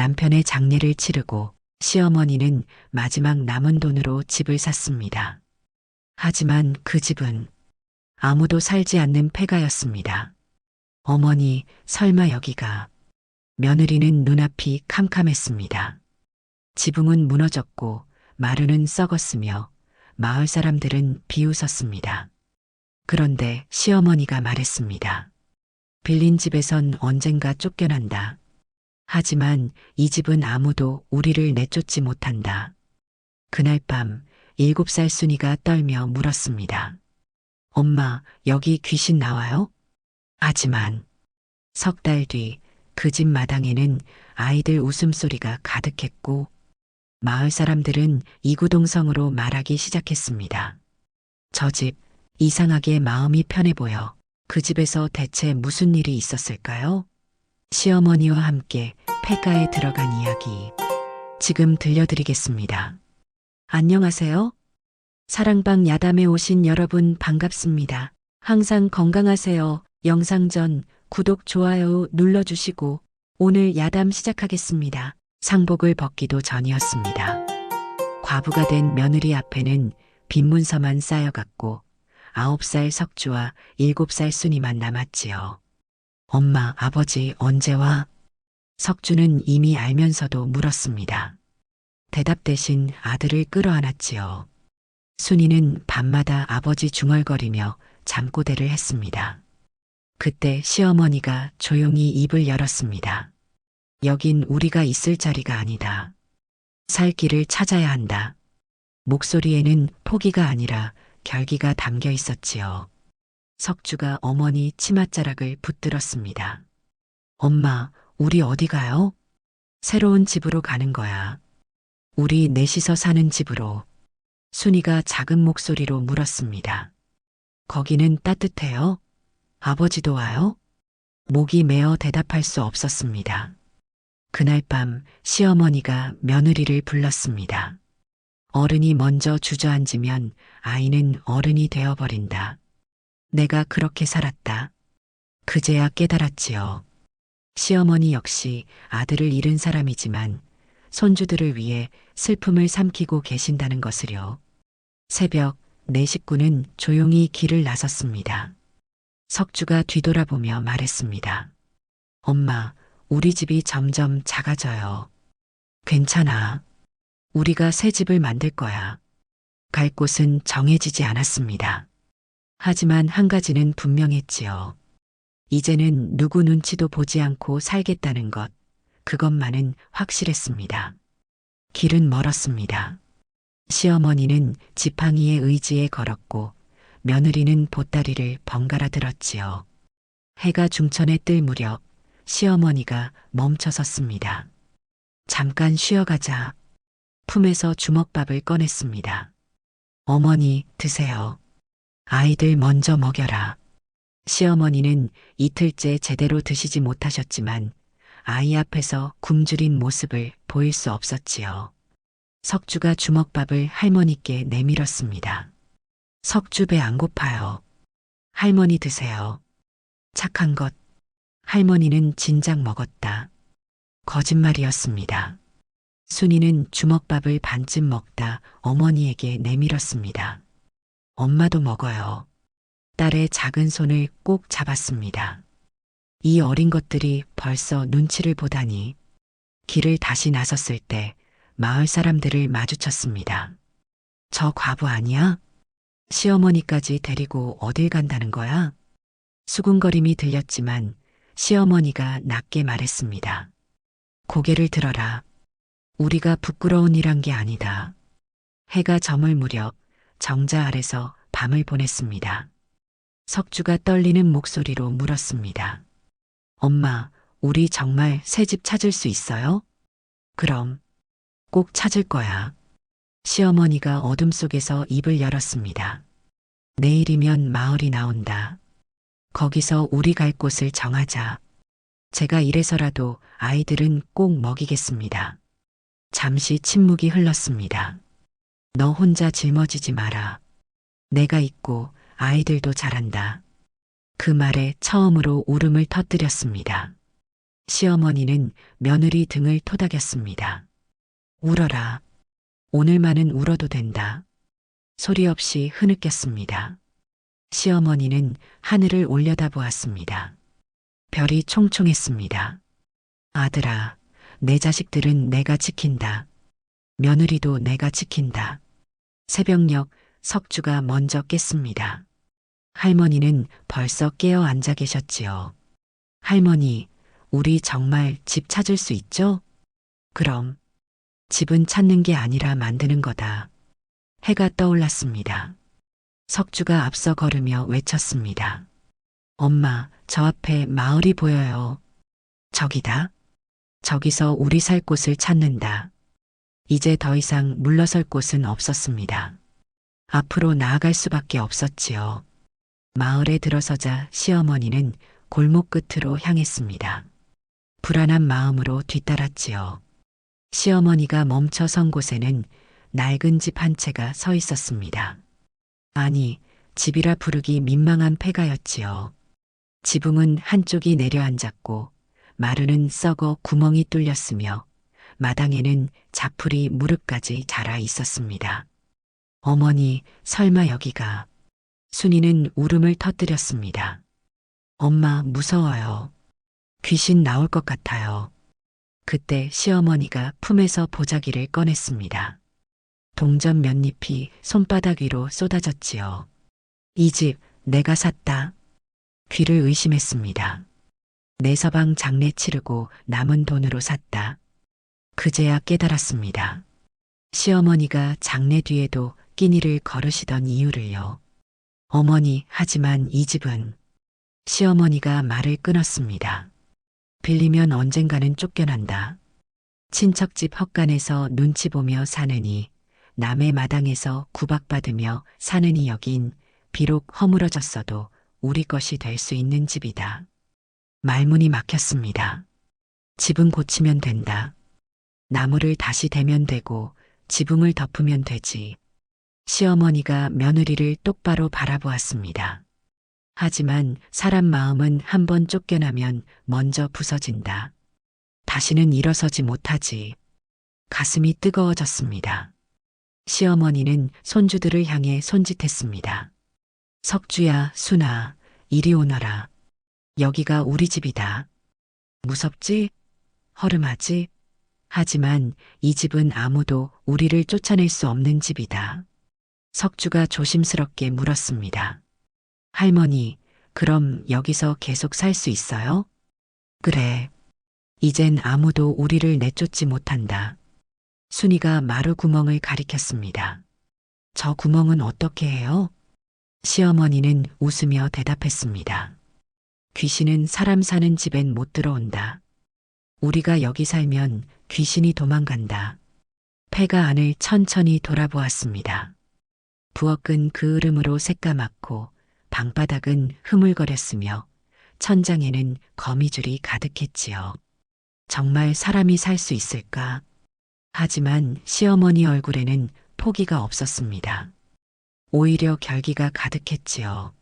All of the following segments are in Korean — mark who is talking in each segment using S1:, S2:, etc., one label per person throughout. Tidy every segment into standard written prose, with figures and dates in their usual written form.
S1: 남편의 장례를 치르고 시어머니는 마지막 남은 돈으로 집을 샀습니다. 하지만 그 집은 아무도 살지 않는 폐가였습니다. 어머니, 설마 여기가. 며느리는 눈앞이 캄캄했습니다. 지붕은 무너졌고 마루는 썩었으며 마을 사람들은 비웃었습니다. 그런데 시어머니가 말했습니다. 빌린 집에선 언젠가 쫓겨난다. 하지만 이 집은 아무도 우리를 내쫓지 못한다. 그날 밤 7살 순이가 떨며 물었습니다. 엄마, 여기 귀신 나와요? 하지만 석 달 뒤 그 집 마당에는 아이들 웃음소리가 가득했고 마을 사람들은 이구동성으로 말하기 시작했습니다. 저 집 이상하게 마음이 편해 보여. 그 집에서 대체 무슨 일이 있었을까요? 시어머니와 함께 폐가에 들어간 이야기 지금 들려드리겠습니다. 안녕하세요. 사랑방 야담에 오신 여러분 반갑습니다. 항상 건강하세요. 영상 전 구독, 좋아요 눌러주시고 오늘 야담 시작하겠습니다. 상복을 벗기도 전이었습니다. 과부가 된 며느리 앞에는 빈 문서만 쌓여갔고 9살 석주와 7살 순이만 남았지요. 엄마, 아버지 언제 와? 석주는 이미 알면서도 물었습니다. 대답 대신 아들을 끌어안았지요. 순이는 밤마다 아버지 중얼거리며 잠꼬대를 했습니다. 그때 시어머니가 조용히 입을 열었습니다. 여긴 우리가 있을 자리가 아니다. 살 길을 찾아야 한다. 목소리에는 포기가 아니라 결기가 담겨 있었지요. 석주가 어머니 치맛자락을 붙들었습니다. 엄마, 우리 어디 가요? 새로운 집으로 가는 거야. 우리 넷이서 사는 집으로. 순이가 작은 목소리로 물었습니다. 거기는 따뜻해요? 아버지도 와요? 목이 메어 대답할 수 없었습니다. 그날 밤 시어머니가 며느리를 불렀습니다. 어른이 먼저 주저앉으면 아이는 어른이 되어버린다. 내가 그렇게 살았다. 그제야 깨달았지요. 시어머니 역시 아들을 잃은 사람이지만 손주들을 위해 슬픔을 삼키고 계신다는 것을요. 새벽 네 식구는 조용히 길을 나섰습니다. 석주가 뒤돌아보며 말했습니다. 엄마, 우리 집이 점점 작아져요. 괜찮아. 우리가 새 집을 만들 거야. 갈 곳은 정해지지 않았습니다. 하지만 한 가지는 분명했지요. 이제는 누구 눈치도 보지 않고 살겠다는 것, 그것만은 확실했습니다. 길은 멀었습니다. 시어머니는 지팡이의 의지에 걸었고 며느리는 보따리를 번갈아 들었지요. 해가 중천에 뜰 무렵 시어머니가 멈춰 섰습니다. 잠깐 쉬어가자. 품에서 주먹밥을 꺼냈습니다. 어머니, 드세요. 아이들 먼저 먹여라. 시어머니는 이틀째 제대로 드시지 못하셨지만 아이 앞에서 굶주린 모습을 보일 수 없었지요. 석주가 주먹밥을 할머니께 내밀었습니다. 석주 배 안 고파요. 할머니 드세요. 착한 것. 할머니는 진작 먹었다. 거짓말이었습니다. 순이는 주먹밥을 반쯤 먹다 어머니에게 내밀었습니다. 엄마도 먹어요. 딸의 작은 손을 꼭 잡았습니다. 이 어린 것들이 벌써 눈치를 보다니. 길을 다시 나섰을 때 마을 사람들을 마주쳤습니다. 저 과부 아니야? 시어머니까지 데리고 어딜 간다는 거야? 수군거림이 들렸지만 시어머니가 낮게 말했습니다. 고개를 들어라. 우리가 부끄러운 일한 게 아니다. 해가 저물 무렵 정자 아래서 밤을 보냈습니다. 석주가 떨리는 목소리로 물었습니다. 엄마, 우리 정말 새 집 찾을 수 있어요? 그럼 꼭 찾을 거야. 시어머니가 어둠 속에서 입을 열었습니다. 내일이면 마을이 나온다. 거기서 우리 갈 곳을 정하자. 제가 이래서라도 아이들은 꼭 먹이겠습니다. 잠시 침묵이 흘렀습니다. 너 혼자 짊어지지 마라. 내가 있고 아이들도 잘한다. 그 말에 처음으로 울음을 터뜨렸습니다. 시어머니는 며느리 등을 토닥였습니다. 울어라. 오늘만은 울어도 된다. 소리 없이 흐느꼈습니다. 시어머니는 하늘을 올려다보았습니다. 별이 총총했습니다. 아들아, 내 자식들은 내가 지킨다. 며느리도 내가 지킨다. 새벽녘 석주가 먼저 깼습니다. 할머니는 벌써 깨어 앉아 계셨지요. 할머니, 우리 정말 집 찾을 수 있죠? 그럼 집은 찾는 게 아니라 만드는 거다. 해가 떠올랐습니다. 석주가 앞서 걸으며 외쳤습니다. 엄마, 저 앞에 마을이 보여요. 저기다. 저기서 우리 살 곳을 찾는다. 이제 더 이상 물러설 곳은 없었습니다. 앞으로 나아갈 수밖에 없었지요. 마을에 들어서자 시어머니는 골목 끝으로 향했습니다. 불안한 마음으로 뒤따랐지요. 시어머니가 멈춰 선 곳에는 낡은 집 한 채가 서 있었습니다. 아니, 집이라 부르기 민망한 폐가였지요. 지붕은 한쪽이 내려앉았고 마루는 썩어 구멍이 뚫렸으며 마당에는 자풀이 무릎까지 자라 있었습니다. 어머니, 설마 여기가... 순이는 울음을 터뜨렸습니다. 엄마, 무서워요. 귀신 나올 것 같아요. 그때 시어머니가 품에서 보자기를 꺼냈습니다. 동전 몇 잎이 손바닥 위로 쏟아졌지요. 이 집 내가 샀다. 귀를 의심했습니다. 내 서방 장례 치르고 남은 돈으로 샀다. 그제야 깨달았습니다. 시어머니가 장례 뒤에도 끼니를 거르시던 이유를요. 어머니, 하지만 이 집은... 시어머니가 말을 끊었습니다. 빌리면 언젠가는 쫓겨난다. 친척집 헛간에서 눈치 보며 사느니 남의 마당에서 구박받으며 사느니 여긴 비록 허물어졌어도 우리 것이 될 수 있는 집이다. 말문이 막혔습니다. 집은 고치면 된다. 나무를 다시 대면 되고 지붕을 덮으면 되지. 시어머니가 며느리를 똑바로 바라보았습니다. 하지만 사람 마음은 한번 쫓겨나면 먼저 부서진다. 다시는 일어서지 못하지. 가슴이 뜨거워졌습니다. 시어머니는 손주들을 향해 손짓했습니다. 석주야, 순아, 이리 오너라. 여기가 우리 집이다. 무섭지? 허름하지? 하지만 이 집은 아무도 우리를 쫓아낼 수 없는 집이다. 석주가 조심스럽게 물었습니다. 할머니, 그럼 여기서 계속 살 수 있어요? 그래. 이젠 아무도 우리를 내쫓지 못한다. 순이가 마루 구멍을 가리켰습니다. 저 구멍은 어떻게 해요? 시어머니는 웃으며 대답했습니다. 귀신은 사람 사는 집엔 못 들어온다. 우리가 여기 살면 귀신이 도망간다. 폐가 안을 천천히 돌아보았습니다. 부엌은 그 으름으로 새까맣고 방바닥은 흐물거렸으며 천장에는 거미줄이 가득했지요. 정말 사람이 살 수 있을까? 하지만 시어머니 얼굴에는 포기가 없었습니다. 오히려 결기가 가득했지요.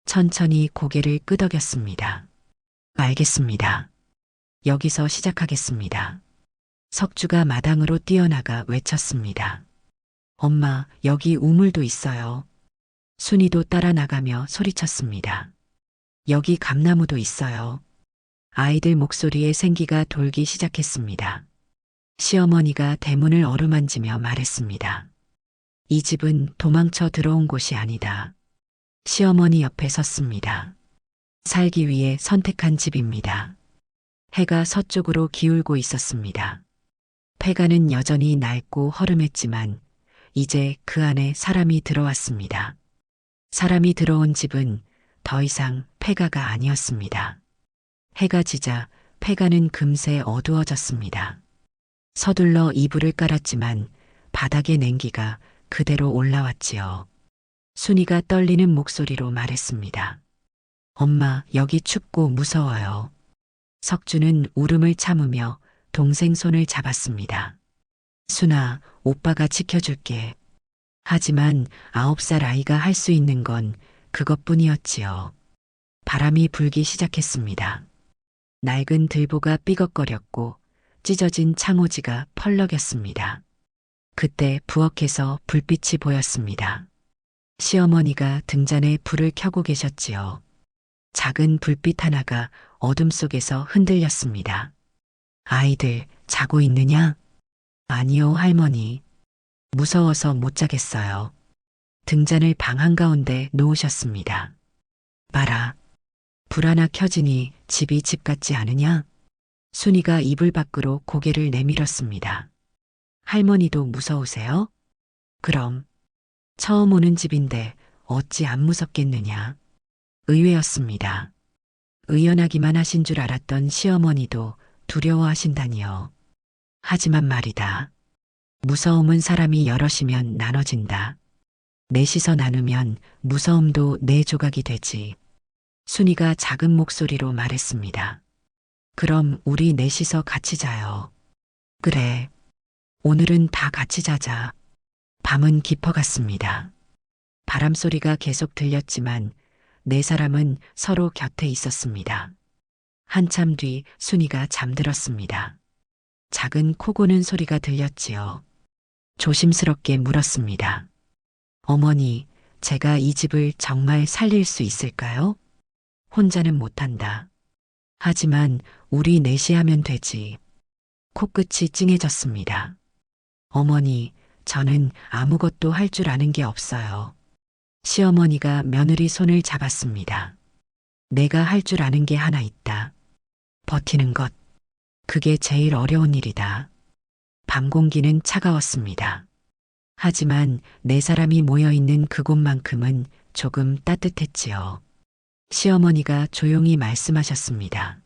S1: 천천히 고개를 끄덕였습니다. 알겠습니다. 여기서 시작하겠습니다. 석주가 마당으로 뛰어나가 외쳤습니다. 엄마, 여기 우물도 있어요. 순이도 따라 나가며 소리쳤습니다. 여기 감나무도 있어요. 아이들 목소리에 생기가 돌기 시작했습니다. 시어머니가 대문을 어루만지며 말했습니다. 이 집은 도망쳐 들어온 곳이 아니다. 시어머니 옆에 섰습니다. 살기 위해 선택한 집입니다. 해가 서쪽으로 기울고 있었습니다. 폐가는 여전히 낡고 허름했지만 이제 그 안에 사람이 들어왔습니다. 사람이 들어온 집은 더 이상 폐가가 아니었습니다. 해가 지자 폐가는 금세 어두워졌습니다. 서둘러 이불을 깔았지만 바닥의 냉기가 그대로 올라왔지요. 순이가 떨리는 목소리로 말했습니다. 엄마, 여기 춥고 무서워요. 석주는 울음을 참으며 동생 손을 잡았습니다. 순아, 오빠가 지켜줄게. 하지만 9살 아이가 할 수 있는 건 그것뿐이었지요. 바람이 불기 시작했습니다. 낡은 들보가 삐걱거렸고 찢어진 창호지가 펄럭였습니다. 그때 부엌에서 불빛이 보였습니다. 시어머니가 등잔에 불을 켜고 계셨지요. 작은 불빛 하나가 어둠 속에서 흔들렸습니다. 아이들 자고 있느냐? 아니요, 할머니. 무서워서 못 자겠어요. 등잔을 방 한가운데 놓으셨습니다. 봐라. 불 하나 켜지니 집이 집 같지 않으냐? 순이가 이불 밖으로 고개를 내밀었습니다. 할머니도 무서우세요? 그럼. 처음 오는 집인데 어찌 안 무섭겠느냐? 의외였습니다. 의연하기만 하신 줄 알았던 시어머니도 두려워하신다니요. 하지만 말이다. 무서움은 사람이 여럿이면 나눠진다. 넷이서 나누면 무서움도 네 조각이 되지. 순이가 작은 목소리로 말했습니다. 그럼 우리 넷이서 같이 자요. 그래. 오늘은 다 같이 자자. 밤은 깊어갔습니다. 바람소리가 계속 들렸지만 네 사람은 서로 곁에 있었습니다. 한참 뒤 순이가 잠들었습니다. 작은 코 고는 소리가 들렸지요. 조심스럽게 물었습니다. 어머니, 제가 이 집을 정말 살릴 수 있을까요? 혼자는 못한다. 하지만 우리 넷이 하면 되지. 코끝이 찡해졌습니다. 어머니, 저는 아무것도 할 줄 아는 게 없어요. 시어머니가 며느리 손을 잡았습니다. 내가 할 줄 아는 게 하나 있다. 버티는 것. 그게 제일 어려운 일이다. 밤 공기는 차가웠습니다. 하지만 네 사람이 모여있는 그곳만큼은 조금 따뜻했지요. 시어머니가 조용히 말씀하셨습니다.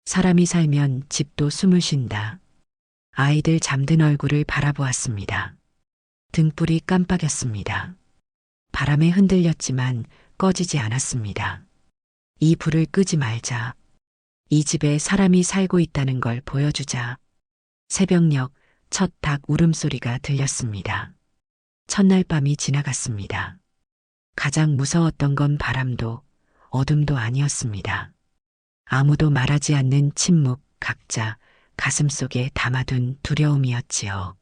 S1: 사람이 살면 집도 숨을 쉰다. 아이들 잠든 얼굴을 바라보았습니다. 등불이 깜빡였습니다. 바람에 흔들렸지만 꺼지지 않았습니다. 이 불을 끄지 말자. 이 집에 사람이 살고 있다는 걸 보여주자. 새벽녘 첫 닭 울음소리가 들렸습니다. 첫날 밤이 지나갔습니다. 가장 무서웠던 건 바람도 어둠도 아니었습니다. 아무도 말하지 않는 침묵, 각자 가슴속에 담아둔 두려움이었지요.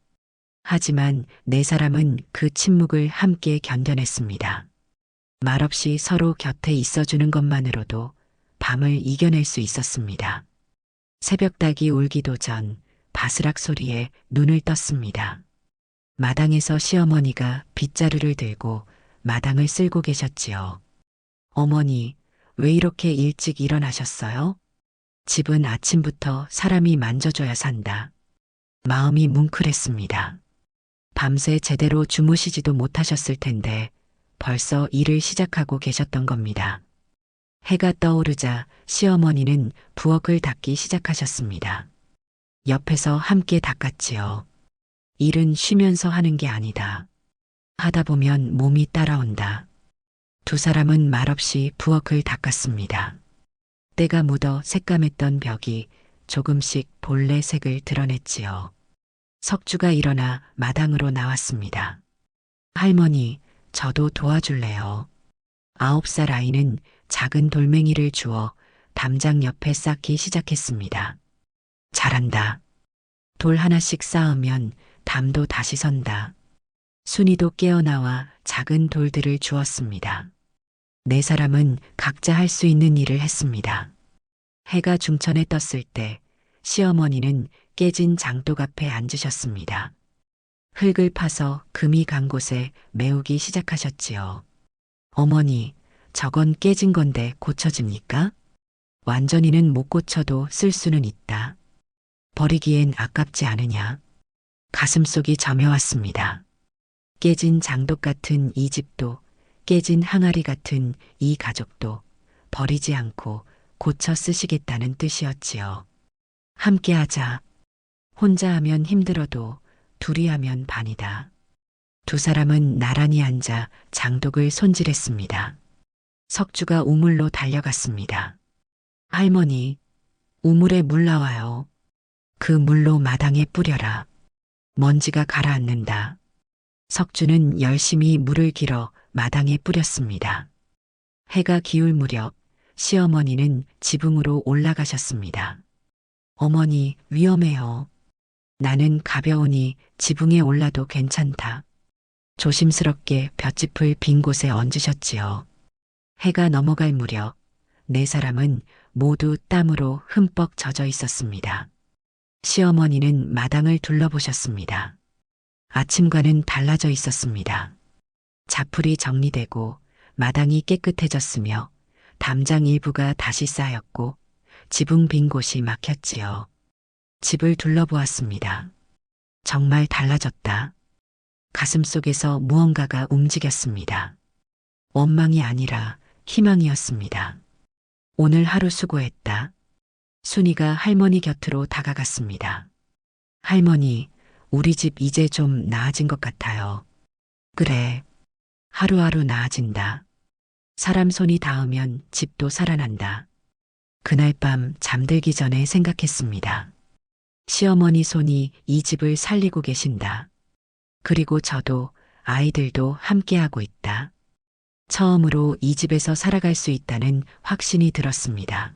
S1: 하지만 네 사람은 그 침묵을 함께 견뎌냈습니다. 말없이 서로 곁에 있어주는 것만으로도 밤을 이겨낼 수 있었습니다. 새벽닭이 울기도 전 바스락 소리에 눈을 떴습니다. 마당에서 시어머니가 빗자루를 들고 마당을 쓸고 계셨지요. 어머니, 왜 이렇게 일찍 일어나셨어요? 집은 아침부터 사람이 만져줘야 산다. 마음이 뭉클했습니다. 밤새 제대로 주무시지도 못하셨을 텐데 벌써 일을 시작하고 계셨던 겁니다. 해가 떠오르자 시어머니는 부엌을 닦기 시작하셨습니다. 옆에서 함께 닦았지요. 일은 쉬면서 하는 게 아니다. 하다 보면 몸이 따라온다. 두 사람은 말없이 부엌을 닦았습니다. 때가 묻어 새까맸던 벽이 조금씩 본래색을 드러냈지요. 석주가 일어나 마당으로 나왔습니다. 할머니, 저도 도와줄래요. 9살 아이는 작은 돌멩이를 주워 담장 옆에 쌓기 시작했습니다. 잘한다. 돌 하나씩 쌓으면 담도 다시 선다. 순이도 깨어나와 작은 돌들을 주었습니다. 네 사람은 각자 할 수 있는 일을 했습니다. 해가 중천에 떴을 때 시어머니는 깨진 장독 앞에 앉으셨습니다. 흙을 파서 금이 간 곳에 메우기 시작하셨지요. 어머니, 저건 깨진 건데 고쳐집니까? 완전히는 못 고쳐도 쓸 수는 있다. 버리기엔 아깝지 않으냐? 가슴속이 저며왔습니다. 깨진 장독 같은 이 집도, 깨진 항아리 같은 이 가족도 버리지 않고 고쳐 쓰시겠다는 뜻이었지요. 함께 하자. 혼자 하면 힘들어도 둘이 하면 반이다. 두 사람은 나란히 앉아 장독을 손질했습니다. 석주가 우물로 달려갔습니다. 할머니, 우물에 물 나와요. 그 물로 마당에 뿌려라. 먼지가 가라앉는다. 석주는 열심히 물을 길어 마당에 뿌렸습니다. 해가 기울 무렵 시어머니는 지붕으로 올라가셨습니다. 어머니, 위험해요. 나는 가벼우니 지붕에 올라도 괜찮다. 조심스럽게 볏짚을 빈 곳에 얹으셨지요. 해가 넘어갈 무렵 네 사람은 모두 땀으로 흠뻑 젖어 있었습니다. 시어머니는 마당을 둘러보셨습니다. 아침과는 달라져 있었습니다. 자풀이 정리되고 마당이 깨끗해졌으며 담장 일부가 다시 쌓였고 지붕 빈 곳이 막혔지요. 집을 둘러보았습니다. 정말 달라졌다. 가슴속에서 무언가가 움직였습니다. 원망이 아니라 희망이었습니다. 오늘 하루 수고했다. 순이가 할머니 곁으로 다가갔습니다. 할머니, 우리 집 이제 좀 나아진 것 같아요. 그래. 하루하루 나아진다. 사람 손이 닿으면 집도 살아난다. 그날 밤 잠들기 전에 생각했습니다. 시어머니 손이 이 집을 살리고 계신다. 그리고 저도 아이들도 함께하고 있다. 처음으로 이 집에서 살아갈 수 있다는 확신이 들었습니다.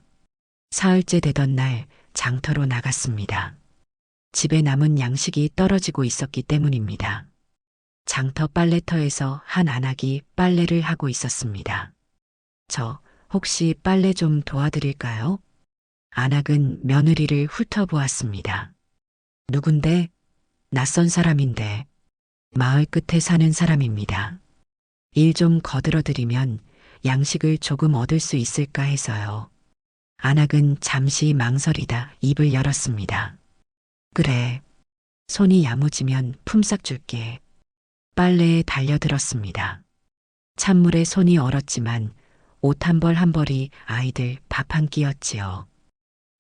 S1: 사흘째 되던 날 장터로 나갔습니다. 집에 남은 양식이 떨어지고 있었기 때문입니다. 장터 빨래터에서 한 아낙이 빨래를 하고 있었습니다. 저 혹시 빨래 좀 도와드릴까요? 아낙은 며느리를 훑어보았습니다. 누군데? 낯선 사람인데. 마을 끝에 사는 사람입니다. 일 좀 거들어드리면 양식을 조금 얻을 수 있을까 해서요. 아낙은 잠시 망설이다 입을 열었습니다. 그래. 손이 야무지면 품삯 줄게. 빨래에 달려들었습니다. 찬물에 손이 얼었지만 옷 한 벌 한 벌이 아이들 밥 한 끼였지요.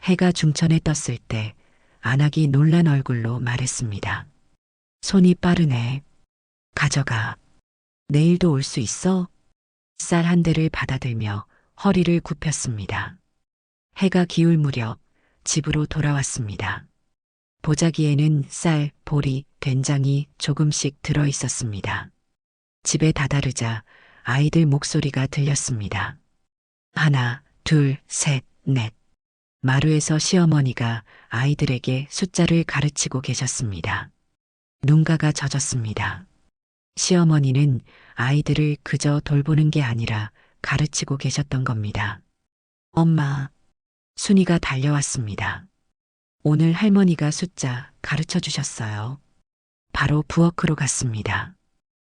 S1: 해가 중천에 떴을 때 아낙이 놀란 얼굴로 말했습니다. 손이 빠르네. 가져가. 내일도 올 수 있어? 쌀 한 대를 받아들며 허리를 굽혔습니다. 해가 기울 무렵 집으로 돌아왔습니다. 보자기에는 쌀, 보리, 된장이 조금씩 들어 있었습니다. 집에 다다르자 아이들 목소리가 들렸습니다. 하나, 둘, 셋, 넷. 마루에서 시어머니가 아이들에게 숫자를 가르치고 계셨습니다. 눈가가 젖었습니다. 시어머니는 아이들을 그저 돌보는 게 아니라 가르치고 계셨던 겁니다. 엄마, 순이가 달려왔습니다. 오늘 할머니가 숫자 가르쳐 주셨어요. 바로 부엌으로 갔습니다.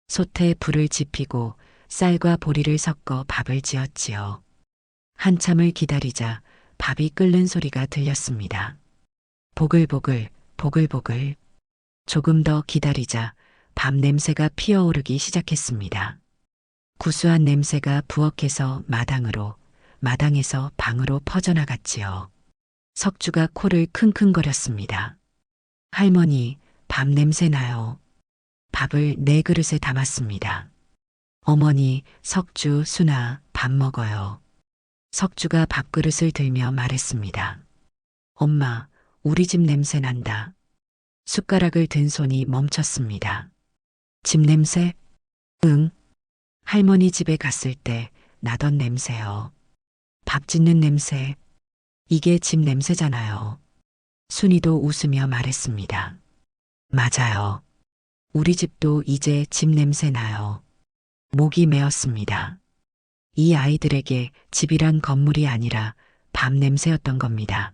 S1: 솥에 불을 지피고 쌀과 보리를 섞어 밥을 지었지요. 한참을 기다리자 밥이 끓는 소리가 들렸습니다. 보글보글, 보글보글. 조금 더 기다리자 밥 냄새가 피어오르기 시작했습니다. 구수한 냄새가 부엌에서 마당으로, 마당에서 방으로 퍼져나갔지요. 석주가 코를 킁킁거렸습니다. 할머니, 밥 냄새 나요. 밥을 네 그릇에 담았습니다. 어머니, 석주, 순아, 밥 먹어요. 석주가 밥그릇을 들며 말했습니다. 엄마, 우리 집 냄새 난다. 숟가락을 든 손이 멈췄습니다. 집 냄새? 응. 할머니 집에 갔을 때 나던 냄새요. 밥 짓는 냄새. 이게 집 냄새잖아요. 순이도 웃으며 말했습니다. 맞아요. 우리 집도 이제 집 냄새 나요. 목이 메었습니다. 이 아이들에게 집이란 건물이 아니라 밥 냄새였던 겁니다.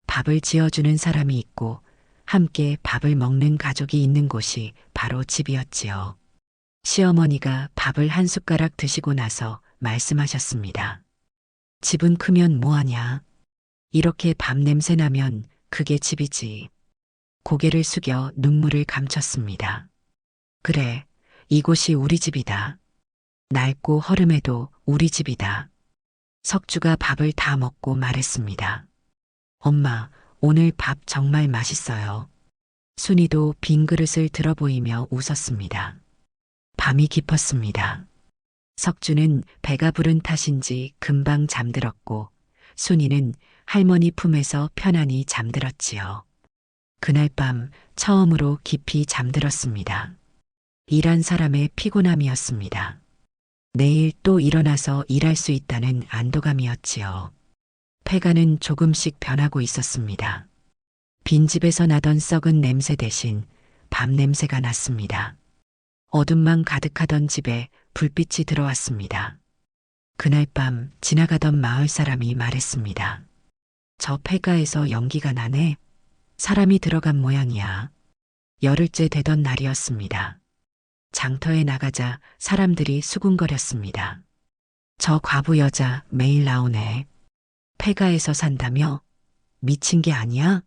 S1: 밥을 지어주는 사람이 있고 함께 밥을 먹는 가족이 있는 곳이 바로 집이었지요. 시어머니가 밥을 한 숟가락 드시고 나서 말씀하셨습니다. 집은 크면 뭐하냐? 이렇게 밥 냄새 나면 그게 집이지. 고개를 숙여 눈물을 감췄습니다. 그래, 이곳이 우리 집이다. 낡고 허름해도 우리 집이다. 석주가 밥을 다 먹고 말했습니다. 엄마, 오늘 밥 정말 맛있어요. 순이도 빈 그릇을 들어보이며 웃었습니다. 밤이 깊었습니다. 석주는 배가 부른 탓인지 금방 잠들었고 순이는 할머니 품에서 편안히 잠들었지요. 그날 밤 처음으로 깊이 잠들었습니다. 일한 사람의 피곤함이었습니다. 내일 또 일어나서 일할 수 있다는 안도감이었지요. 폐가는 조금씩 변하고 있었습니다. 빈집에서 나던 썩은 냄새 대신 밤 냄새가 났습니다. 어둠만 가득하던 집에 불빛이 들어왔습니다. 그날 밤 지나가던 마을 사람이 말했습니다. 저 폐가에서 연기가 나네. 사람이 들어간 모양이야. 열흘째 되던 날이었습니다. 장터에 나가자 사람들이 수군거렸습니다. 저 과부 여자 매일 나오네. 폐가에서 산다며? 미친 게 아니야?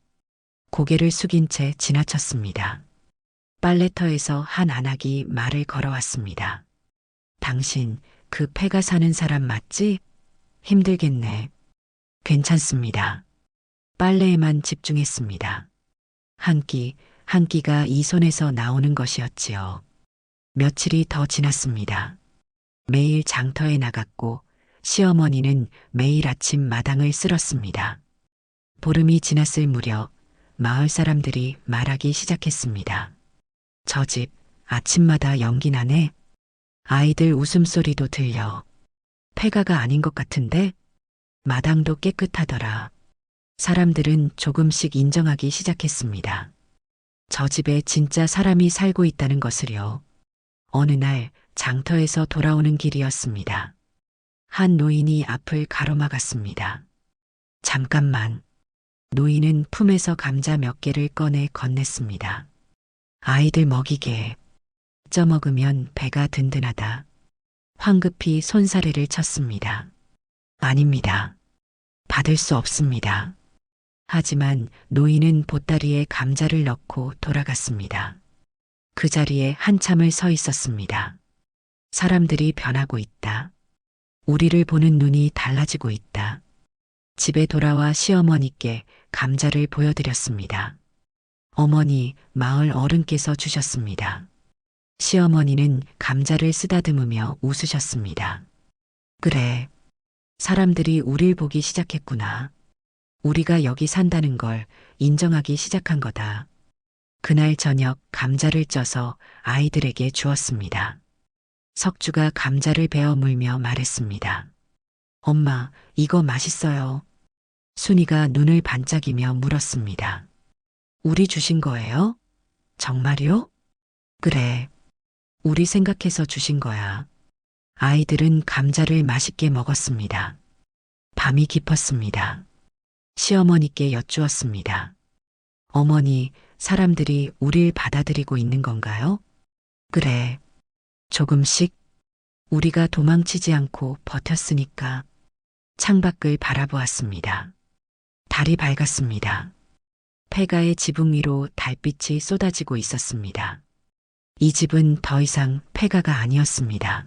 S1: 고개를 숙인 채 지나쳤습니다. 빨래터에서 한 안악이 말을 걸어왔습니다. 당신 그 폐가 사는 사람 맞지? 힘들겠네. 괜찮습니다. 빨래에만 집중했습니다. 한 끼, 한 끼가 이 손에서 나오는 것이었지요. 며칠이 더 지났습니다. 매일 장터에 나갔고 시어머니는 매일 아침 마당을 쓸었습니다. 보름이 지났을 무렵 마을 사람들이 말하기 시작했습니다. 저 집 아침마다 연기 나네. 아이들 웃음소리도 들려. 폐가가 아닌 것 같은데? 마당도 깨끗하더라. 사람들은 조금씩 인정하기 시작했습니다. 저 집에 진짜 사람이 살고 있다는 것을요. 어느 날 장터에서 돌아오는 길이었습니다. 한 노인이 앞을 가로막았습니다. 잠깐만. 노인은 품에서 감자 몇 개를 꺼내 건넸습니다. 아이들 먹이게. 쪄먹으면 배가 든든하다. 황급히 손사래를 쳤습니다. 아닙니다. 받을 수 없습니다. 하지만 노인은 보따리에 감자를 넣고 돌아갔습니다. 그 자리에 한참을 서 있었습니다. 사람들이 변하고 있다. 우리를 보는 눈이 달라지고 있다. 집에 돌아와 시어머니께 감자를 보여드렸습니다. 어머니, 마을 어른께서 주셨습니다. 시어머니는 감자를 쓰다듬으며 웃으셨습니다. 그래. 사람들이 우릴 보기 시작했구나. 우리가 여기 산다는 걸 인정하기 시작한 거다. 그날 저녁 감자를 쪄서 아이들에게 주었습니다. 석주가 감자를 베어 물며 말했습니다. 엄마, 이거 맛있어요. 순이가 눈을 반짝이며 물었습니다. 우리 주신 거예요? 정말요? 그래. 우리 생각해서 주신 거야. 아이들은 감자를 맛있게 먹었습니다. 밤이 깊었습니다. 시어머니께 여쭈었습니다. 어머니, 사람들이 우릴 받아들이고 있는 건가요? 그래. 조금씩 우리가 도망치지 않고 버텼으니까. 창밖을 바라보았습니다. 달이 밝았습니다. 폐가의 지붕 위로 달빛이 쏟아지고 있었습니다. 이 집은 더 이상 폐가가 아니었습니다.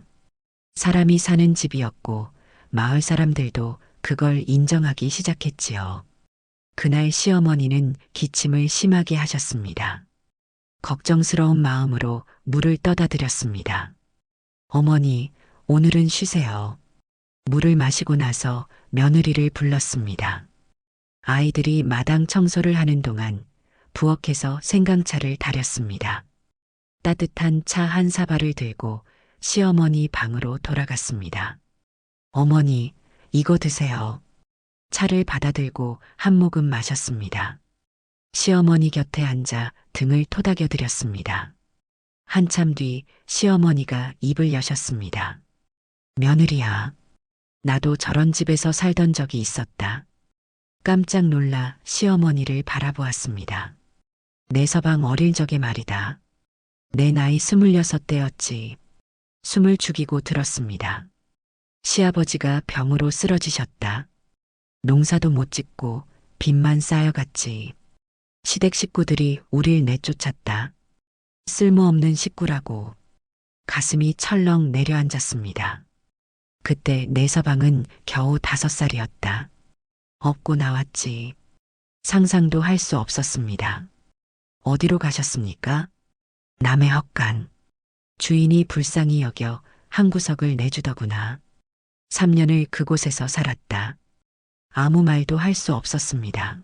S1: 사람이 사는 집이었고 마을 사람들도 그걸 인정하기 시작했지요. 그날 시어머니는 기침을 심하게 하셨습니다. 걱정스러운 마음으로 물을 떠다 드렸습니다. 어머니, 오늘은 쉬세요. 물을 마시고 나서 며느리를 불렀습니다. 아이들이 마당 청소를 하는 동안 부엌에서 생강차를 달였습니다. 따뜻한 차 한 사발을 들고 시어머니 방으로 돌아갔습니다. 어머니, 이거 드세요. 차를 받아들고 한 모금 마셨습니다. 시어머니 곁에 앉아 등을 토닥여 드렸습니다. 한참 뒤 시어머니가 입을 여셨습니다. 며느리야, 나도 저런 집에서 살던 적이 있었다. 깜짝 놀라 시어머니를 바라보았습니다. 내 서방 어릴 적의 말이다. 내 나이 26대였지. 숨을 죽이고 들었습니다. 시아버지가 병으로 쓰러지셨다. 농사도 못 짓고 빚만 쌓여갔지. 시댁 식구들이 우릴 내쫓았다. 쓸모없는 식구라고. 가슴이 철렁 내려앉았습니다. 그때 내 서방은 겨우 5살이었다. 업고 나왔지. 상상도 할 수 없었습니다. 어디로 가셨습니까? 남의 헛간. 주인이 불쌍히 여겨 한 구석을 내주더구나. 3년을 그곳에서 살았다. 아무 말도 할 수 없었습니다.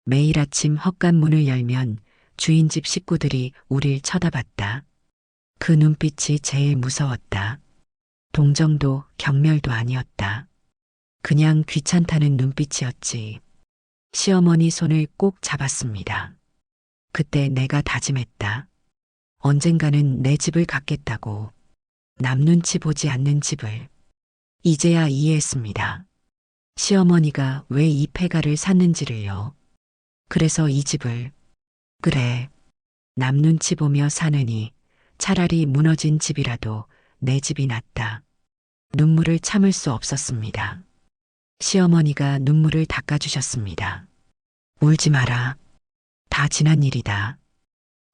S1: 매일 아침 헛간 문을 열면 주인집 식구들이 우릴 쳐다봤다. 그 눈빛이 제일 무서웠다. 동정도 경멸도 아니었다. 그냥 귀찮다는 눈빛이었지. 시어머니 손을 꼭 잡았습니다. 그때 내가 다짐했다. 언젠가는 내 집을 갖겠다고. 남 눈치 보지 않는 집을. 이제야 이해했습니다. 시어머니가 왜 이 폐가를 샀는지를요. 그래서 이 집을. 그래. 남 눈치 보며 사느니 차라리 무너진 집이라도 내 집이 낫다. 눈물을 참을 수 없었습니다. 시어머니가 눈물을 닦아주셨습니다. 울지 마라. 다 지난 일이다.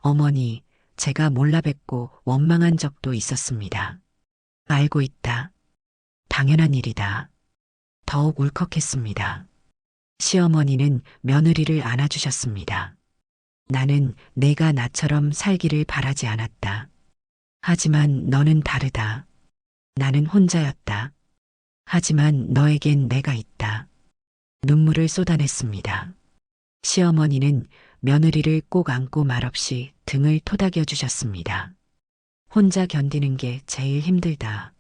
S1: 어머니, 제가 몰라 뵙고 원망한 적도 있었습니다. 알고 있다. 당연한 일이다. 더욱 울컥했습니다. 시어머니는 며느리를 안아주셨습니다. 나는 내가 나처럼 살기를 바라지 않았다. 하지만 너는 다르다. 나는 혼자였다. 하지만 너에겐 내가 있다. 눈물을 쏟아냈습니다. 시어머니는 며느리를 꼭 안고 말없이 등을 토닥여 주셨습니다. 혼자 견디는 게 제일 힘들다.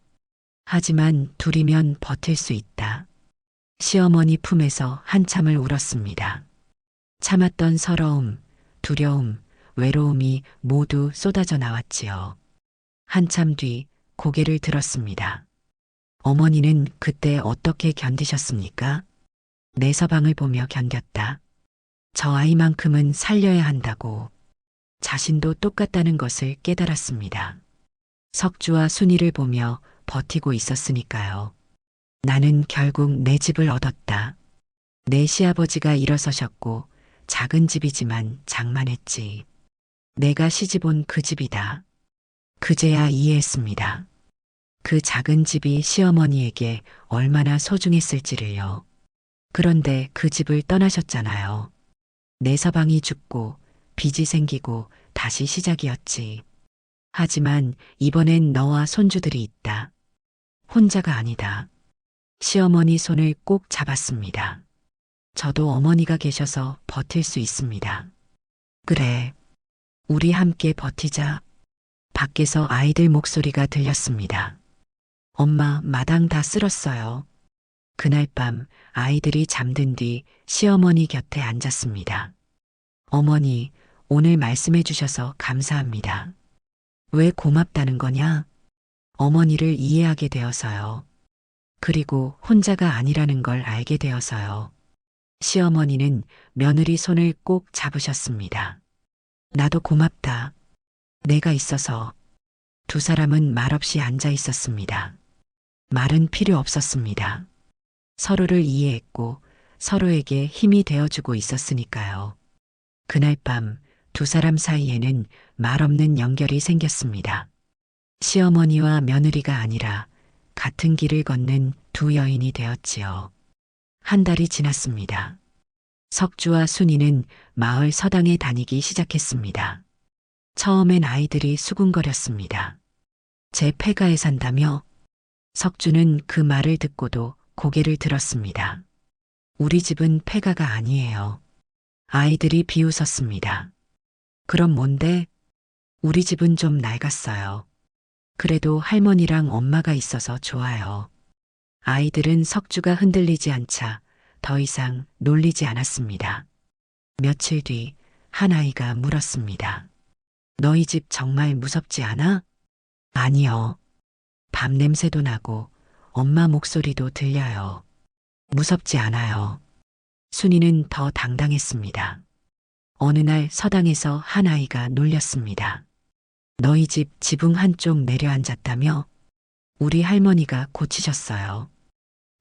S1: 하지만 둘이면 버틸 수 있다. 시어머니 품에서 한참을 울었습니다. 참았던 서러움, 두려움, 외로움이 모두 쏟아져 나왔지요. 한참 뒤 고개를 들었습니다. 어머니는 그때 어떻게 견디셨습니까? 내 서방을 보며 견뎠다. 저 아이만큼은 살려야 한다고. 자신도 똑같다는 것을 깨달았습니다. 석주와 순이를 보며 버티고 있었으니까요. 나는 결국 내 집을 얻었다. 내 시아버지가 일어서셨고 작은 집이지만 장만했지. 내가 시집온 그 집이다. 그제야 이해했습니다. 그 작은 집이 시어머니에게 얼마나 소중했을지를요. 그런데 그 집을 떠나셨잖아요. 내 서방이 죽고 빚이 생기고 다시 시작이었지. 하지만 이번엔 너와 손주들이 있다. 혼자가 아니다. 시어머니 손을 꼭 잡았습니다. 저도 어머니가 계셔서 버틸 수 있습니다. 그래. 우리 함께 버티자. 밖에서 아이들 목소리가 들렸습니다. 엄마, 마당 다 쓸었어요. 그날 밤 아이들이 잠든 뒤 시어머니 곁에 앉았습니다. 어머니, 오늘 말씀해 주셔서 감사합니다. 왜 고맙다는 거냐? 어머니를 이해하게 되어서요. 그리고 혼자가 아니라는 걸 알게 되어서요. 시어머니는 며느리 손을 꼭 잡으셨습니다. 나도 고맙다. 내가 있어서. 두 사람은 말없이 앉아 있었습니다. 말은 필요 없었습니다. 서로를 이해했고 서로에게 힘이 되어주고 있었으니까요. 그날 밤 두 사람 사이에는 말없는 연결이 생겼습니다. 시어머니와 며느리가 아니라 같은 길을 걷는 두 여인이 되었지요. 한 달이 지났습니다. 석주와 순이는 마을 서당에 다니기 시작했습니다. 처음엔 아이들이 수군거렸습니다. 제 폐가에 산다며? 석주는 그 말을 듣고도 고개를 들었습니다. 우리 집은 폐가가 아니에요. 아이들이 비웃었습니다. 그럼 뭔데? 우리 집은 좀 낡았어요. 그래도 할머니랑 엄마가 있어서 좋아요. 아이들은 석주가 흔들리지 않자 더 이상 놀리지 않았습니다. 며칠 뒤 한 아이가 물었습니다. 너희 집 정말 무섭지 않아? 아니요. 밤 냄새도 나고 엄마 목소리도 들려요. 무섭지 않아요. 순이는 더 당당했습니다. 어느 날 서당에서 한 아이가 놀렸습니다. 너희 집 지붕 한쪽 내려앉았다며? 우리 할머니가 고치셨어요.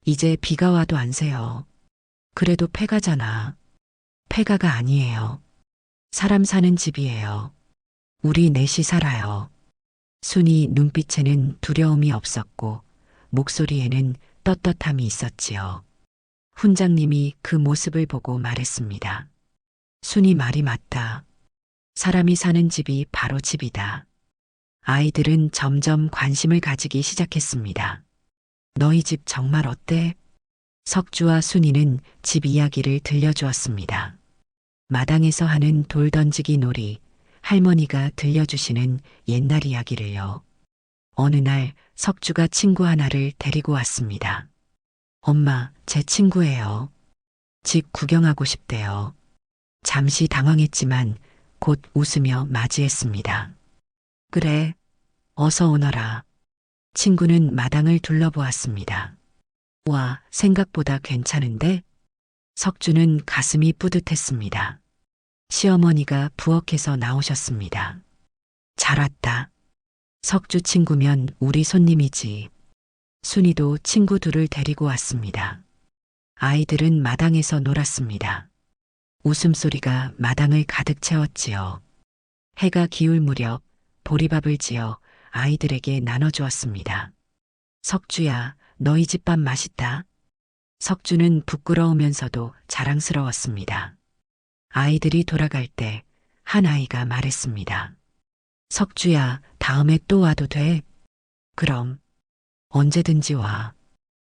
S1: 이제 비가 와도 안 새요. 그래도 폐가잖아. 폐가가 아니에요. 사람 사는 집이에요. 우리 넷이 살아요. 순이 눈빛에는 두려움이 없었고 목소리에는 떳떳함이 있었지요. 훈장님이 그 모습을 보고 말했습니다. 순이 말이 맞다. 사람이 사는 집이 바로 집이다. 아이들은 점점 관심을 가지기 시작했습니다. 너희 집 정말 어때? 석주와 순이는 집 이야기를 들려주었습니다. 마당에서 하는 돌 던지기 놀이, 할머니가 들려주시는 옛날 이야기를요. 어느 날 석주가 친구 하나를 데리고 왔습니다. 엄마, 제 친구예요. 집 구경하고 싶대요. 잠시 당황했지만 곧 웃으며 맞이했습니다. 그래, 어서 오너라. 친구는 마당을 둘러보았습니다. 와, 생각보다 괜찮은데? 석주는 가슴이 뿌듯했습니다. 시어머니가 부엌에서 나오셨습니다. 잘 왔다. 석주 친구면 우리 손님이지. 순이도 친구 둘을 데리고 왔습니다. 아이들은 마당에서 놀았습니다. 웃음소리가 마당을 가득 채웠지요. 해가 기울 무렵 보리밥을 지어 아이들에게 나눠주었습니다. 석주야, 너희 집 밥 맛있다. 석주는 부끄러우면서도 자랑스러웠습니다. 아이들이 돌아갈 때 한 아이가 말했습니다. 석주야, 다음에 또 와도 돼? 그럼 언제든지 와.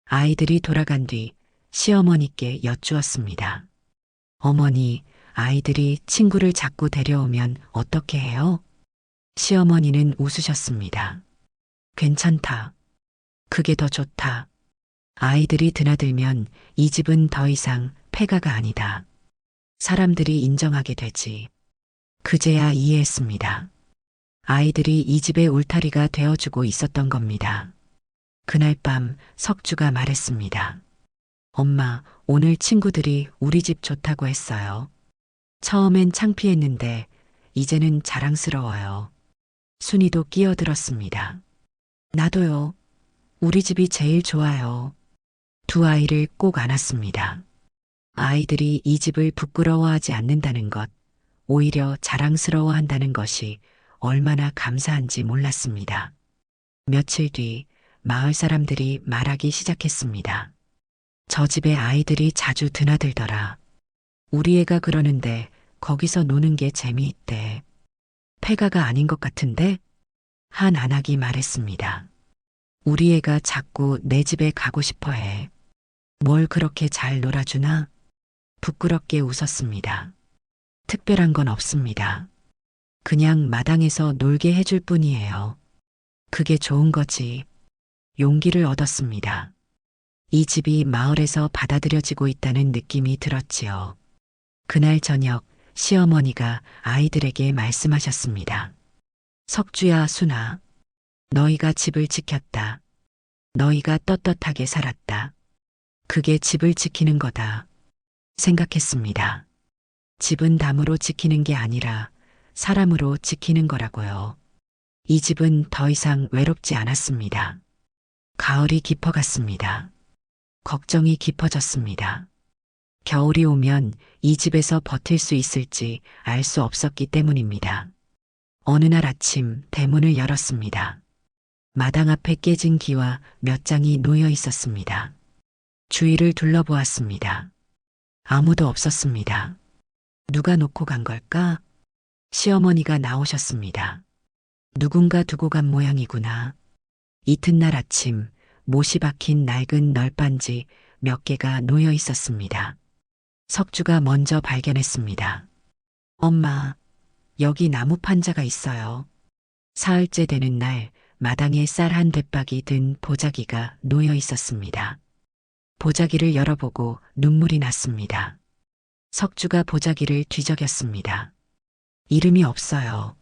S1: 아이들이 돌아간 뒤 시어머니께 여쭈었습니다. 어머니, 아이들이 친구를 자꾸 데려오면 어떻게 해요? 시어머니는 웃으셨습니다. 괜찮다. 그게 더 좋다. 아이들이 드나들면 이 집은 더 이상 폐가가 아니다. 사람들이 인정하게 되지. 그제야 이해했습니다. 아이들이 이 집의 울타리가 되어주고 있었던 겁니다. 그날 밤 석주가 말했습니다. 엄마, 오늘 친구들이 우리 집 좋다고 했어요. 처음엔 창피했는데 이제는 자랑스러워요. 순이도 끼어들었습니다. 나도요. 우리 집이 제일 좋아요. 두 아이를 꼭 안았습니다. 아이들이 이 집을 부끄러워하지 않는다는 것, 오히려 자랑스러워한다는 것이 얼마나 감사한지 몰랐습니다. 며칠 뒤 마을 사람들이 말하기 시작했습니다. 저 집에 아이들이 자주 드나들더라. 우리 애가 그러는데 거기서 노는 게 재미있대. 폐가가 아닌 것 같은데? 한 안악이 말했습니다. 우리 애가 자꾸 내 집에 가고 싶어 해. 뭘 그렇게 잘 놀아주나? 부끄럽게 웃었습니다. 특별한 건 없습니다. 그냥 마당에서 놀게 해줄 뿐이에요. 그게 좋은 거지. 용기를 얻었습니다. 이 집이 마을에서 받아들여지고 있다는 느낌이 들었지요. 그날 저녁 시어머니가 아이들에게 말씀하셨습니다. 석주야, 순아, 너희가 집을 지켰다. 너희가 떳떳하게 살았다. 그게 집을 지키는 거다. 생각했습니다. 집은 담으로 지키는 게 아니라 사람으로 지키는 거라고요. 이 집은 더 이상 외롭지 않았습니다. 가을이 깊어갔습니다. 걱정이 깊어졌습니다. 겨울이 오면 이 집에서 버틸 수 있을지 알 수 없었기 때문입니다. 어느 날 아침 대문을 열었습니다. 마당 앞에 깨진 기와 몇 장이 놓여 있었습니다. 주위를 둘러보았습니다. 아무도 없었습니다. 누가 놓고 간 걸까? 시어머니가 나오셨습니다. 누군가 두고 간 모양이구나. 이튿날 아침 못이 박힌 낡은 널빤지 몇 개가 놓여 있었습니다. 석주가 먼저 발견했습니다. 엄마, 여기 나무 판자가 있어요. 사흘째 되는 날 마당에 쌀 한 대박이 든 보자기가 놓여 있었습니다. 보자기를 열어보고 눈물이 났습니다. 석주가 보자기를 뒤적였습니다. 이름이 없어요.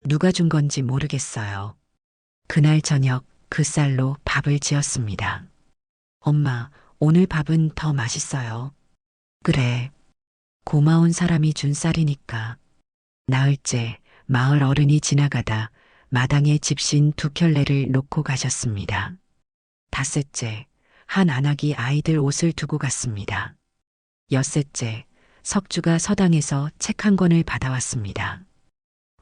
S1: 누가 준 건지 모르겠어요. 그날 저녁 그 쌀로 밥을 지었습니다. 엄마, 오늘 밥은 더 맛있어요. 그래. 고마운 사람이 준 쌀이니까. 나흘째 마을 어른이 지나가다 마당에 집신 두 켤레를 놓고 가셨습니다. 닷새째 한 안악이 아이들 옷을 두고 갔습니다. 엿새째 석주가 서당에서 책 한 권을 받아왔습니다.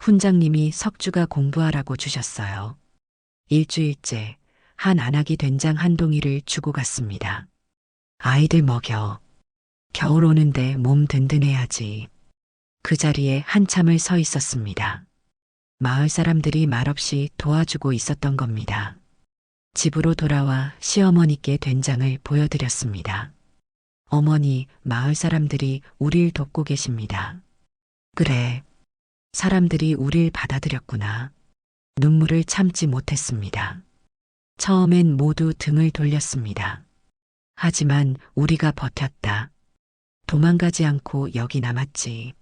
S1: 훈장님이 석주가 공부하라고 주셨어요. 일주일째 한 안악이 된장 한 동이를 주고 갔습니다. 아이들 먹여. 겨울 오는데 몸 든든해야지. 그 자리에 한참을 서 있었습니다. 마을 사람들이 말없이 도와주고 있었던 겁니다. 집으로 돌아와 시어머니께 된장을 보여드렸습니다. 어머니, 마을 사람들이 우릴 돕고 계십니다. 그래, 사람들이 우릴 받아들였구나. 눈물을 참지 못했습니다. 처음엔 모두 등을 돌렸습니다. 하지만 우리가 버텼다. 도망가지 않고 여기 남았지.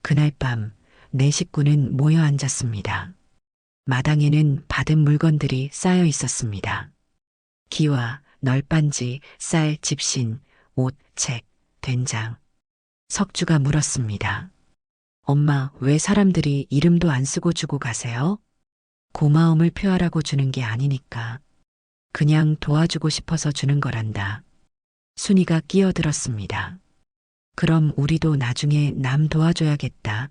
S1: 그날 밤 내 식구는 모여 앉았습니다. 마당에는 받은 물건들이 쌓여 있었습니다. 기와 널빤지, 쌀, 집신, 옷, 책, 된장. 석주가 물었습니다. 엄마, 왜 사람들이 이름도 안 쓰고 주고 가세요? 고마움을 표하라고 주는 게 아니니까. 그냥 도와주고 싶어서 주는 거란다. 순이가 끼어들었습니다. 그럼 우리도 나중에 남 도와줘야겠다.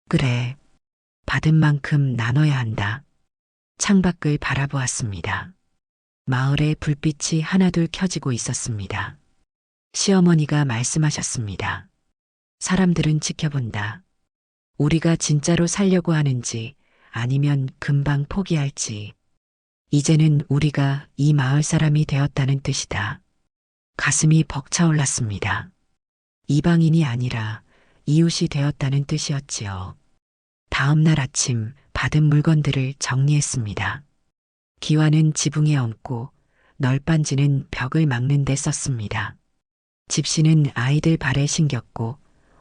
S1: 그래. 받은 만큼 나눠야 한다. 창밖을 바라보았습니다. 마을에 불빛이 하나둘 켜지고 있었습니다. 시어머니가 말씀하셨습니다. 사람들은 지켜본다. 우리가 진짜로 살려고 하는지 아니면 금방 포기할지. 이제는 우리가 이 마을 사람이 되었다는 뜻이다. 가슴이 벅차올랐습니다. 이방인이 아니라 이웃이 되었다는 뜻이었지요. 다음 날 아침 받은 물건들을 정리했습니다. 기와는 지붕에 얹고 널빤지는 벽을 막는 데 썼습니다. 집시는 아이들 발에 신겼고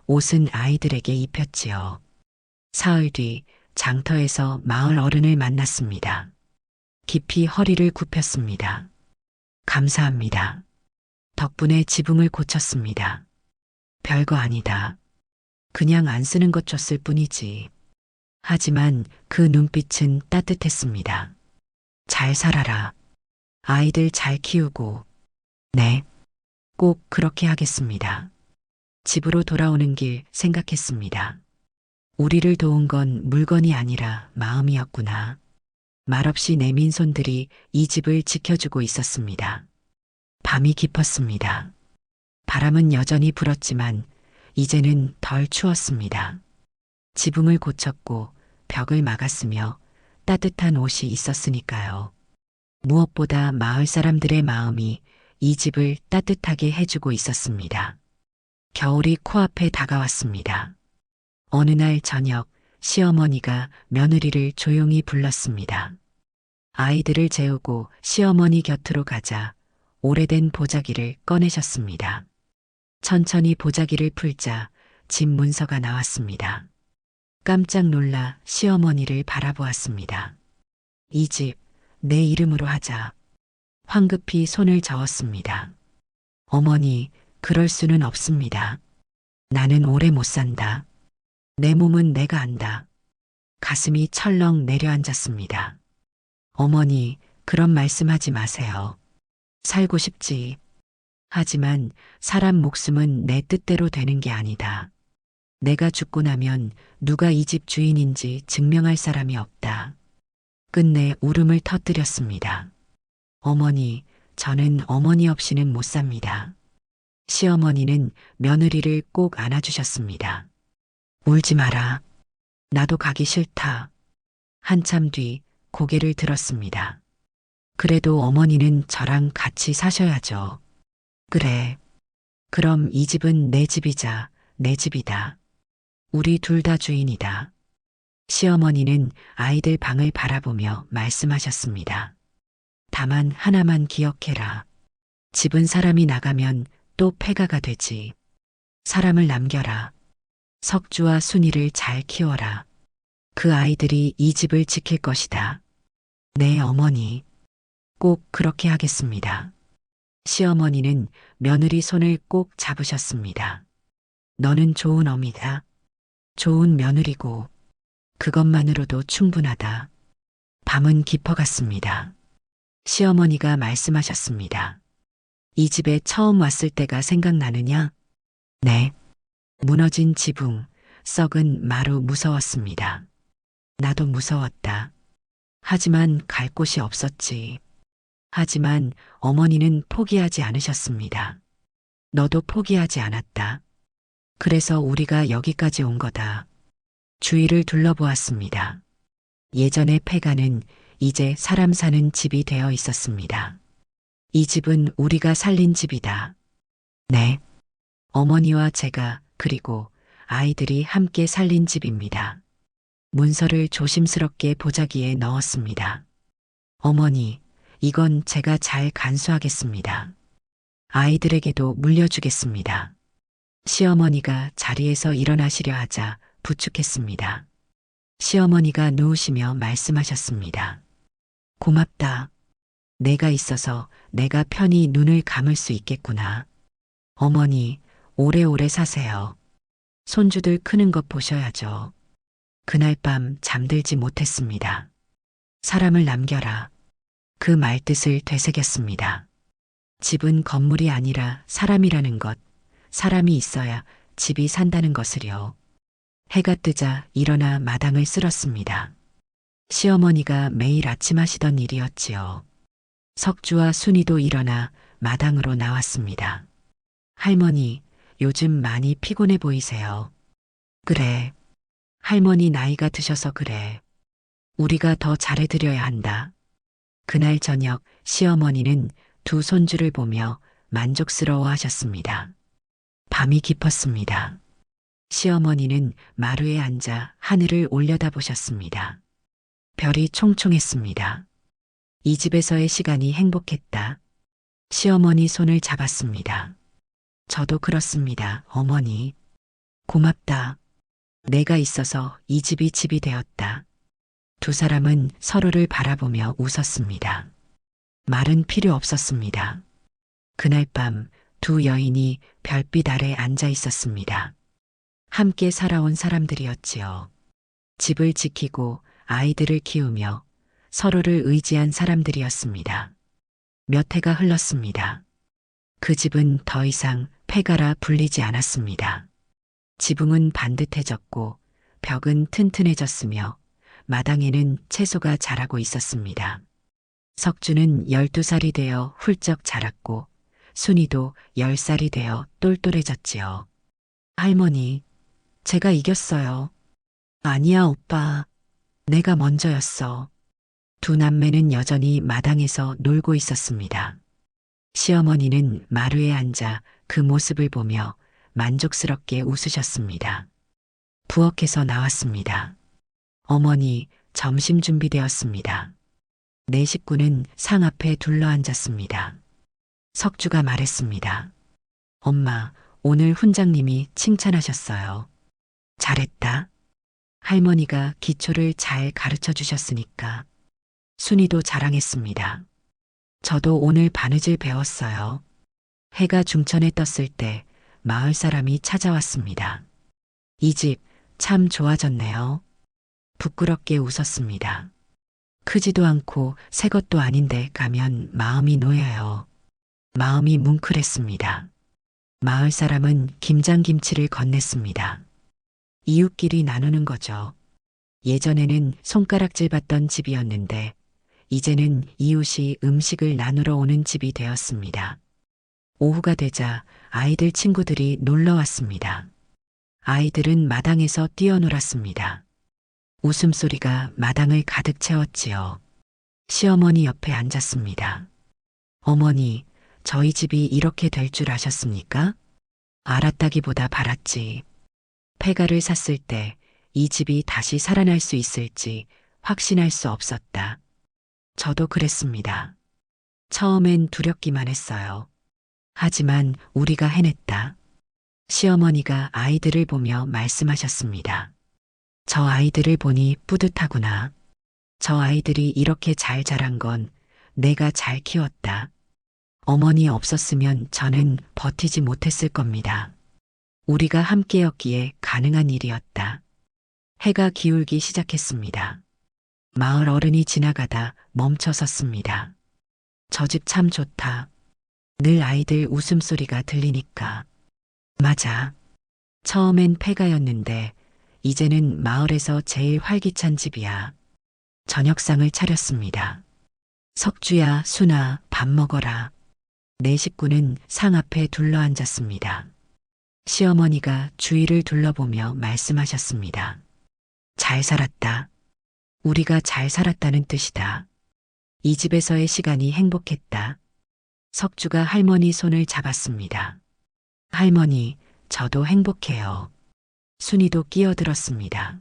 S1: 옷은 아이들에게 입혔지요. 사흘 뒤 장터에서 마을 어른을 만났습니다. 깊이 허리를 굽혔습니다. 감사합니다. 덕분에 지붕을 고쳤습니다. 별거 아니다. 그냥 안 쓰는 것 줬을 뿐이지. 하지만 그 눈빛은 따뜻했습니다. 잘 살아라. 아이들 잘 키우고. 네. 꼭 그렇게 하겠습니다. 집으로 돌아오는 길 생각했습니다. 우리를 도운 건 물건이 아니라 마음이었구나. 말없이 내민 손들이 이 집을 지켜주고 있었습니다. 밤이 깊었습니다. 바람은 여전히 불었지만 이제는 덜 추웠습니다. 지붕을 고쳤고 벽을 막았으며 따뜻한 옷이 있었으니까요. 무엇보다 마을 사람들의 마음이 이 집을 따뜻하게 해주고 있었습니다. 겨울이 코앞에 다가왔습니다. 어느 날 저녁 시어머니가 며느리를 조용히 불렀습니다. 아이들을 재우고 시어머니 곁으로 가자 오래된 보자기를 꺼내셨습니다. 천천히 보자기를 풀자 집 문서가 나왔습니다. 깜짝 놀라 시어머니를 바라보았습니다. 이 집 내 이름으로 하자. 황급히 손을 저었습니다. 어머니, 그럴 수는 없습니다. 나는 오래 못 산다. 내 몸은 내가 안다. 가슴이 철렁 내려앉았습니다. 어머니, 그런 말씀하지 마세요. 살고 싶지. 하지만 사람 목숨은 내 뜻대로 되는 게 아니다. 내가 죽고 나면 누가 이 집 주인인지 증명할 사람이 없다. 끝내 울음을 터뜨렸습니다. 어머니, 저는 어머니 없이는 못 삽니다. 시어머니는 며느리를 꼭 안아주셨습니다. 울지 마라. 나도 가기 싫다. 한참 뒤 고개를 들었습니다. 그래도 어머니는 저랑 같이 사셔야죠. 그래. 그럼 이 집은 내 집이자 내 집이다. 우리 둘 다 주인이다. 시어머니는 아이들 방을 바라보며 말씀하셨습니다. 다만 하나만 기억해라. 집은 사람이 나가면 또 폐가가 되지. 사람을 남겨라. 석주와 순이를 잘 키워라. 그 아이들이 이 집을 지킬 것이다. 네, 어머니. 꼭 그렇게 하겠습니다. 시어머니는 며느리 손을 꼭 잡으셨습니다. 너는 좋은 어미다. 좋은 며느리고 그것만으로도 충분하다. 밤은 깊어갔습니다. 시어머니가 말씀하셨습니다. 이 집에 처음 왔을 때가 생각나느냐? 네. 무너진 지붕, 썩은 마루 무서웠습니다. 나도 무서웠다. 하지만 갈 곳이 없었지. 하지만 어머니는 포기하지 않으셨습니다. 너도 포기하지 않았다. 그래서 우리가 여기까지 온 거다. 주위를 둘러보았습니다. 예전의 폐가는 이제 사람 사는 집이 되어 있었습니다. 이 집은 우리가 살린 집이다. 네. 어머니와 제가 그리고 아이들이 함께 살린 집입니다. 문서를 조심스럽게 보자기에 넣었습니다. 어머니, 이건 제가 잘 간수하겠습니다. 아이들에게도 물려주겠습니다. 시어머니가 자리에서 일어나시려 하자 부축했습니다. 시어머니가 누우시며 말씀하셨습니다. 고맙다. 내가 있어서 내가 편히 눈을 감을 수 있겠구나. 어머니, 오래오래 사세요. 손주들 크는 것 보셔야죠. 그날 밤 잠들지 못했습니다. 사람을 남겨라. 그 말뜻을 되새겼습니다. 집은 건물이 아니라 사람이라는 것, 사람이 있어야 집이 산다는 것을요. 해가 뜨자 일어나 마당을 쓸었습니다. 시어머니가 매일 아침 하시던 일이었지요. 석주와 순이도 일어나 마당으로 나왔습니다. 할머니, 요즘 많이 피곤해 보이세요. 그래. 할머니 나이가 드셔서 그래. 우리가 더 잘해드려야 한다. 그날 저녁 시어머니는 두 손주를 보며 만족스러워 하셨습니다. 밤이 깊었습니다. 시어머니는 마루에 앉아 하늘을 올려다보셨습니다. 별이 총총했습니다. 이 집에서의 시간이 행복했다. 시어머니 손을 잡았습니다. 저도 그렇습니다, 어머니. 고맙다. 내가 있어서 이 집이 집이 되었다. 두 사람은 서로를 바라보며 웃었습니다. 말은 필요 없었습니다. 그날 밤 두 여인이 별빛 아래 앉아 있었습니다. 함께 살아온 사람들이었지요. 집을 지키고 아이들을 키우며 서로를 의지한 사람들이었습니다. 몇 해가 흘렀습니다. 그 집은 더 이상 폐가라 불리지 않았습니다. 지붕은 반듯해졌고 벽은 튼튼해졌으며 마당에는 채소가 자라고 있었습니다. 석주는 12살이 되어 훌쩍 자랐고 순이도 10살이 되어 똘똘해졌지요. 할머니, 제가 이겼어요. 아니야, 오빠. 내가 먼저였어. 두 남매는 여전히 마당에서 놀고 있었습니다. 시어머니는 마루에 앉아 그 모습을 보며 만족스럽게 웃으셨습니다. 부엌에서 나왔습니다. 어머니, 점심 준비되었습니다. 네 식구는 상 앞에 둘러앉았습니다. 석주가 말했습니다. 엄마, 오늘 훈장님이 칭찬하셨어요. 잘했다. 할머니가 기초를 잘 가르쳐 주셨으니까. 순이도 자랑했습니다. 저도 오늘 바느질 배웠어요. 해가 중천에 떴을 때 마을 사람이 찾아왔습니다. 이 집 참 좋아졌네요. 부끄럽게 웃었습니다. 크지도 않고 새 것도 아닌데 가면 마음이 놓여요. 마음이 뭉클했습니다. 마을 사람은 김장김치를 건넸습니다. 이웃끼리 나누는 거죠. 예전에는 손가락질 받던 집이었는데 이제는 이웃이 음식을 나누러 오는 집이 되었습니다. 오후가 되자 아이들 친구들이 놀러 왔습니다. 아이들은 마당에서 뛰어놀았습니다. 웃음소리가 마당을 가득 채웠지요. 시어머니 옆에 앉았습니다. 어머니, 저희 집이 이렇게 될 줄 아셨습니까? 알았다기보다 바랐지. 폐가를 샀을 때 이 집이 다시 살아날 수 있을지 확신할 수 없었다. 저도 그랬습니다. 처음엔 두렵기만 했어요. 하지만 우리가 해냈다. 시어머니가 아이들을 보며 말씀하셨습니다. 저 아이들을 보니 뿌듯하구나. 저 아이들이 이렇게 잘 자란 건 내가 잘 키웠다. 어머니 없었으면 저는 버티지 못했을 겁니다. 우리가 함께였기에 가능한 일이었다. 해가 기울기 시작했습니다. 마을 어른이 지나가다 멈춰 섰습니다. 저 집 참 좋다. 늘 아이들 웃음소리가 들리니까. 맞아. 처음엔 폐가였는데 이제는 마을에서 제일 활기찬 집이야. 저녁상을 차렸습니다. 석주야, 순아, 밥 먹어라. 네 식구는 상 앞에 둘러앉았습니다. 시어머니가 주위를 둘러보며 말씀하셨습니다. 잘 살았다. 우리가 잘 살았다는 뜻이다. 이 집에서의 시간이 행복했다. 석주가 할머니 손을 잡았습니다. 할머니, 저도 행복해요. 순이도 끼어들었습니다.